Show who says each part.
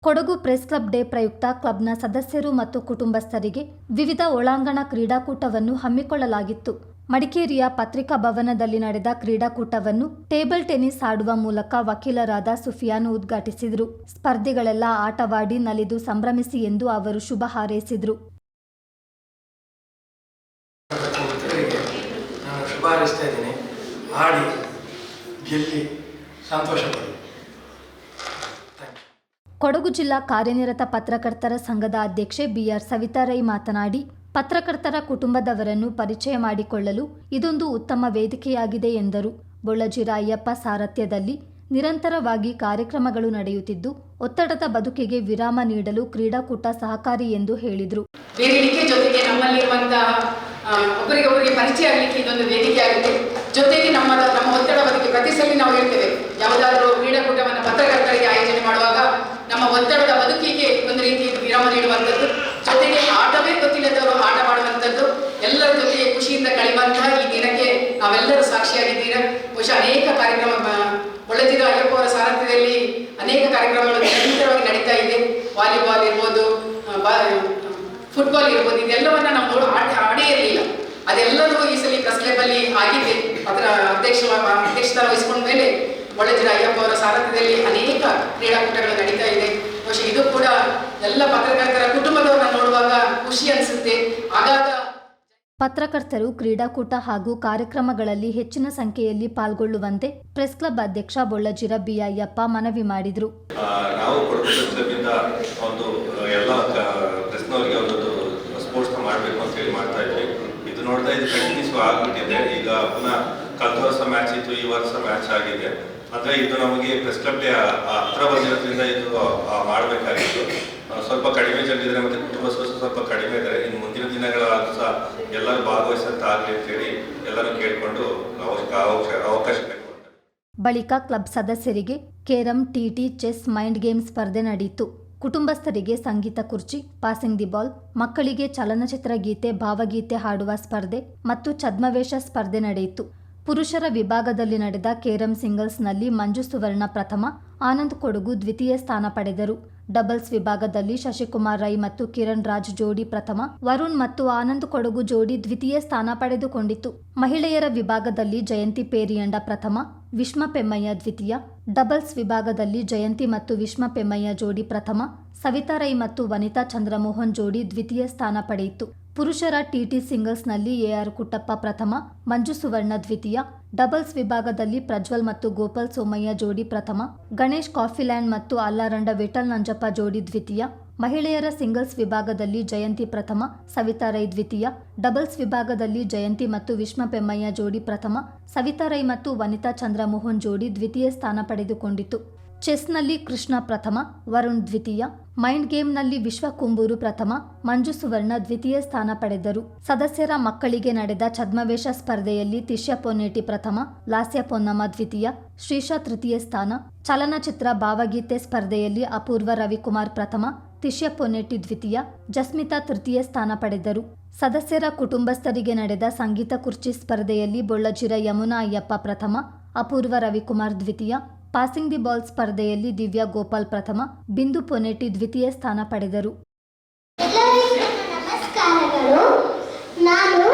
Speaker 1: Kodagu press club day ಪ್ರಯುಕ್ತ ಕ್ಲಬ್ನ ಸದಸ್ಯರು ಮತ್ತು ಕುಟುಂಬಸ್ಥರಿಗೆ ವಿವಿಧ ಒಳಾಂಗಣ ಕ್ರೀಡಾಕೂಟವನ್ನು ಹಮ್ಮಿಕೊಳ್ಳಲಾಗಿತ್ತು. ಮಡಿಕೇರಿಯ ಪತ್ರಿಕಾ ಭವನದಲ್ಲಿ ನಡೆದ ಕ್ರೀಡಾಕೂಟವನ್ನು ಟೇಬಲ್ ಟೆನ್ನಿಸ್ ಆಡುವ ಮೂಲಕ ವಕೀಲರಾದ ಸುಫಿಯಾನ್ ಉದ್ಘಾಟಿಸಿದರು. ಸ್ಪರ್ಧಿಗಳೆಲ್ಲ ಆಟವಾಡಿ ನಲಿದು ಸಂಭ್ರಮಿಸಿ ಎಂದು ಅವರು ಶುಭ ಹಾರೈಸಿದರು. ಕೊಡಗು ಜಿಲ್ಲಾ ಕಾರ್ಯನಿರತ ಪತ್ರಕರ್ತರ ಸಂಘದ ಅಧ್ಯಕ್ಷೆ ಬಿಆರ್ ಸವಿತಾ ರೈ ಮಾತನಾಡಿ, ಪತ್ರಕರ್ತರ ಕುಟುಂಬದವರನ್ನು ಪರಿಚಯ ಮಾಡಿಕೊಳ್ಳಲು ಇದೊಂದು ಉತ್ತಮ ವೇದಿಕೆಯಾಗಿದೆ ಎಂದರು. ಬೊಳ್ಳಜಿರ ಅಯ್ಯಪ್ಪ ಸಾರಥ್ಯದಲ್ಲಿ ನಿರಂತರವಾಗಿ ಕಾರ್ಯಕ್ರಮಗಳು ನಡೆಯುತ್ತಿದ್ದು, ಒತ್ತಡದ ಬದುಕಿಗೆ ವಿರಾಮ ನೀಡಲು ಕ್ರೀಡಾಕೂಟ ಸಹಕಾರಿ ಎಂದು ಹೇಳಿದರು.
Speaker 2: ಒಬ್ಬರಿಗೆ ಪರಿಚಯ ಆಗಲಿಕ್ಕೆ ಇದೊಂದು ವೇದಿಕೆ ಆಗುತ್ತೆ. ಜೊತೆಗೆ ನಮ್ಮ ಒತ್ತಡ ಬದುಕಿ ಪ್ರತಿ ಸಲ ನಾವು ಹೇಳ್ತೇವೆ, ಯಾವುದಾದ್ರೂ ಕ್ರೀಡಾಕೂಟವನ್ನು ಪತ್ರಕರ್ತರಿಗೆ ಆಯೋಜನೆ ಮಾಡುವಾಗ ನಮ್ಮ ಒತ್ತಡದ ಬದುಕಿಗೆ ಒಂದು ರೀತಿ ವಿರಾಮ ನೀಡುವಂಥದ್ದು, ಜೊತೆಗೆ ಆಟವೇ ಗೊತ್ತಿಲ್ಲದವರು ಆಟ ಮಾಡುವಂಥದ್ದು, ಎಲ್ಲರ ಜೊತೆಗೆ ಖುಷಿಯಿಂದ ಕಳೆಯುವಂತಹ ಈ ದಿನಕ್ಕೆ ನಾವೆಲ್ಲರೂ ಸಾಕ್ಷಿಯಾಗಿದ್ದೀರಾ. ಬಹುಶಃ ಅನೇಕ ಕಾರ್ಯಕ್ರಮ ಬೊಳ್ಳಜಿರ ಅಯ್ಯಪ್ಪ ಅವರ ಸಾರಥ್ಯದಲ್ಲಿ ಅನೇಕ ಕಾರ್ಯಕ್ರಮಗಳು ನಿರಂತರವಾಗಿ ನಡೀತಾ ಇದೆ. ವಾಲಿಬಾಲ್ ಇರ್ಬೋದು, ಫುಟ್ಬಾಲ್ ಇರ್ಬೋದು, ಇದೆಲ್ಲವನ್ನ ನಾವು ಆಡೇ ಇರಲಿಲ್ಲ. ಅದೆಲ್ಲರೂ ಈ ಸಲ ಪ್ರೆಸ್ ಕ್ಲಬ್ ಅಲ್ಲಿ ಆಗಿದೆ. ಅದರ ಅಧ್ಯಕ್ಷತೆ ವಹಿಸಿಕೊಂಡ ಮೇಲೆ ಬೊಳ್ಳಜಿರ ಅಯ್ಯಪ್ಪ ಅವರ ಸಾರಥ್ಯದಲ್ಲಿ ಅನೇಕ ಕ್ರೀಡಾಕೂಟಗಳು ನಡೀತಾ ಇದೆ. ಬಹುಶಃ ಇದು ಕೂಡ ಎಲ್ಲ ಪತ್ರಕರ್ತರ ಕುಟುಂಬದವರನ್ನ ನೋಡುವಾಗ ಖುಷಿ ಅನಿಸುತ್ತೆ. ಆಗಾಗ
Speaker 1: ಪತ್ರಕರ್ತರು ಕ್ರೀಡಾಕೂಟ ಹಾಗೂ ಕಾರ್ಯಕ್ರಮಗಳಲ್ಲಿ ಹೆಚ್ಚಿನ ಸಂಖ್ಯೆಯಲ್ಲಿ ಪಾಲ್ಗೊಳ್ಳುವಂತೆ ಪ್ರೆಸ್ ಕ್ಲಬ್ ಅಧ್ಯಕ್ಷ ಬೊಳ್ಳಜಿರ ಬಿ ಅಯ್ಯಪ್ಪ ಮನವಿ ಮಾಡಿದರು.
Speaker 3: ನಾವು ಸ್ಪೋರ್ಟ್ಸ್ ಮಾಡಬೇಕು ಅಂತ ಹೇಳಿ ಮಾಡ್ತಾ ಇದ್ವಿ. ಇದು ನೋಡ್ತಾ ಇದು ಕಂಟಿನ್ಯೂಸ್ ಆಗ್ಬಿಟ್ಟಿದೆ. ಈಗ ಪುನಃ ಕಳೆದ ವರ್ಷ ಮ್ಯಾಚ್ ಇತ್ತು, ಈ ವರ್ಷ ಮ್ಯಾಚ್ ಆಗಿದೆ. ಅಂದ್ರೆ ಇದು ನಮಗೆ ಪ್ರೆಸ್ ಕ್ಲಬ್ ಡೇ ಹತ್ರ ಬಂದಿರೋದ್ರಿಂದ ಇದು ಮಾಡಬೇಕಾಗಿತ್ತು. ಸ್ವಲ್ಪ ಕಡಿಮೆ ಜನ ಮತ್ತೆ ಕುಟುಂಬ ಸ್ವಲ್ಪ ಕಡಿಮೆ ಇದ್ದಾರೆ. ಇನ್ನು ಮುಂದಿನ ದಿನಗಳಾದ್ರೂ ಸಹ ಎಲ್ಲರೂ ಭಾಗವಹಿಸಂತ ಆಗಲಿ ಅಂತ ಹೇಳಿ ಎಲ್ಲರೂ ಕೇಳಿಕೊಂಡು ಅವಕಾಶ ಬೇಕು.
Speaker 1: ಬಳಿಕ ಕ್ಲಬ್ ಸದಸ್ಯರಿಗೆ carrom, TT, chess, mind game ಸ್ಪರ್ಧೆ ನಡೆಯಿತು. ಕುಟುಂಬಸ್ಥರಿಗೆ ಸಂಗೀತ ಕುರ್ಚಿ, ಪಾಸಿಂಗ್ ದಿ ಬಾಲ್, ಮಕ್ಕಳಿಗೆ ಚಲನಚಿತ್ರ ಗೀತೆ, ಭಾವಗೀತೆ ಹಾಡುವ ಸ್ಪರ್ಧೆ ಮತ್ತು ಛದ್ಮವೇಷ ಸ್ಪರ್ಧೆ ನಡೆಯಿತು. ಪುರುಷರ ವಿಭಾಗದಲ್ಲಿ ನಡೆದ ಕೇರಂ ಸಿಂಗಲ್ಸ್ನಲ್ಲಿ ಮಂಜು ಸುವರ್ಣ ಪ್ರಥಮ, ಆನಂದ್ ಕೊಡಗು ದ್ವಿತೀಯ ಸ್ಥಾನ ಪಡೆದರು. ಡಬಲ್ಸ್ ವಿಭಾಗದಲ್ಲಿ ಶಶಿಕುಮಾರ್ ರೈ ಮತ್ತು ಕಿರಣ್ ರಾಜ್ ಜೋಡಿ ಪ್ರಥಮ, ವರುಣ್ ಮತ್ತು ಆನಂದ್ ಕೊಡಗು ಜೋಡಿ ದ್ವಿತೀಯ ಸ್ಥಾನ ಪಡೆದುಕೊಂಡಿತು. ಮಹಿಳೆಯರ ವಿಭಾಗದಲ್ಲಿ ಜಯಂತಿ ಪೇರಿಯಂಡ ಪ್ರಥಮ, ವಿಶ್ಮ ಪೆಮ್ಮಯ್ಯ ದ್ವಿತೀಯ. ಡಬಲ್ಸ್ ವಿಭಾಗದಲ್ಲಿ ಜಯಂತಿ ಮತ್ತು ವಿಶ್ಮ ಪೆಮ್ಮಯ್ಯ ಜೋಡಿ ಪ್ರಥಮ, ಸವಿತಾ ರೈ ಮತ್ತು ವನಿತಾ ಚಂದ್ರಮೋಹನ್ ಜೋಡಿ ದ್ವಿತೀಯ ಸ್ಥಾನ ಪಡೆಯಿತು. ಪುರುಷರ ಟಿಟಿ ಸಿಂಗಲ್ಸ್ನಲ್ಲಿ ಎಆರ್ ಕುಟ್ಟಪ್ಪ ಪ್ರಥಮ, ಮಂಜು ಸುವರ್ಣ ದ್ವಿತೀಯ. ಡಬಲ್ಸ್ ವಿಭಾಗದಲ್ಲಿ ಪ್ರಜ್ವಲ್ ಮತ್ತು ಗೋಪಾಲ್ ಸೋಮಯ್ಯ ಜೋಡಿ ಪ್ರಥಮ, ಗಣೇಶ್ ಕಾಫಿಲ್ಯಾಂಡ್ ಮತ್ತು ಅಲ್ಲಾರಂಡ ವಿಠಲ್ ನಂಜಪ್ಪ ಜೋಡಿ ದ್ವಿತೀಯ. ಮಹಿಳೆಯರ ಸಿಂಗಲ್ಸ್ ವಿಭಾಗದಲ್ಲಿ ಜಯಂತಿ ಪ್ರಥಮ, ಸವಿತಾ ರೈ ದ್ವಿತೀಯ. ಡಬಲ್ಸ್ ವಿಭಾಗದಲ್ಲಿ ಜಯಂತಿ ಮತ್ತು ವಿಶ್ಮ ಪೆಮ್ಮಯ್ಯ ಜೋಡಿ ಪ್ರಥಮ, ಸವಿತಾ ರೈ ಮತ್ತು ವನಿತಾ ಚಂದ್ರಮೋಹನ್ ಜೋಡಿ ದ್ವಿತೀಯ ಸ್ಥಾನ ಪಡೆದುಕೊಂಡಿತು. ಚೆಸ್ನಲ್ಲಿ ಕೃಷ್ಣ ಪ್ರಥಮ, ವರುಣ್ ದ್ವಿತೀಯ. ಮೈಂಡ್ ಗೇಮ್ನಲ್ಲಿ ವಿಶ್ವ ಕುಂಬೂರು ಪ್ರಥಮ, ಮಂಜು ಸುವರ್ಣ ದ್ವಿತೀಯ ಸ್ಥಾನ ಪಡೆದರು. ಸದಸ್ಯರ ಮಕ್ಕಳಿಗೆ ನಡೆದ ಛದ್ಮವೇಷ ಸ್ಪರ್ಧೆಯಲ್ಲಿ ತಿಶ್ಯ ಪೊನ್ನೇಟಿ ಪ್ರಥಮ, ಲಾಸ್ಯ ಪೊನ್ನಮ್ಮ ದ್ವಿತೀಯ, ಶ್ರೀಶಾ ತೃತೀಯ ಸ್ಥಾನ. ಚಲನಚಿತ್ರ ಭಾವಗೀತೆ ಸ್ಪರ್ಧೆಯಲ್ಲಿ ಅಪೂರ್ವ ರವಿಕುಮಾರ್ ಪ್ರಥಮ, ತಿಶ್ಯ ಪೊನ್ನೇಟಿ ದ್ವಿತೀಯ, ಜಸ್ಮಿತಾ ತೃತೀಯ ಸ್ಥಾನ ಪಡೆದರು. ಸದಸ್ಯರ ಕುಟುಂಬಸ್ಥರಿಗೆ ನಡೆದ ಸಂಗೀತ ಕುರ್ಚಿ ಸ್ಪರ್ಧೆಯಲ್ಲಿ ಬೊಳ್ಳಜಿರ ಯಮುನಾ ಅಯ್ಯಪ್ಪ ಪ್ರಥಮ, ಅಪೂರ್ವ ರವಿಕುಮಾರ್ ದ್ವಿತೀಯ. ಪಾಸಿಂಗ್ ದಿ ಬಾಲ್ ಸ್ಪರ್ಧೆಯಲ್ಲಿ ದಿವ್ಯಾ ಗೋಪಾಲ್ ಪ್ರಥಮ, ಬಿಂದು ಪೊನ್ನೇಟಿ ದ್ವಿತೀಯ ಸ್ಥಾನ ಪಡೆದರು.
Speaker 4: ಎಲ್ಲರಿಗೂ ನಮಸ್ಕಾರಗಳು. ನಾನು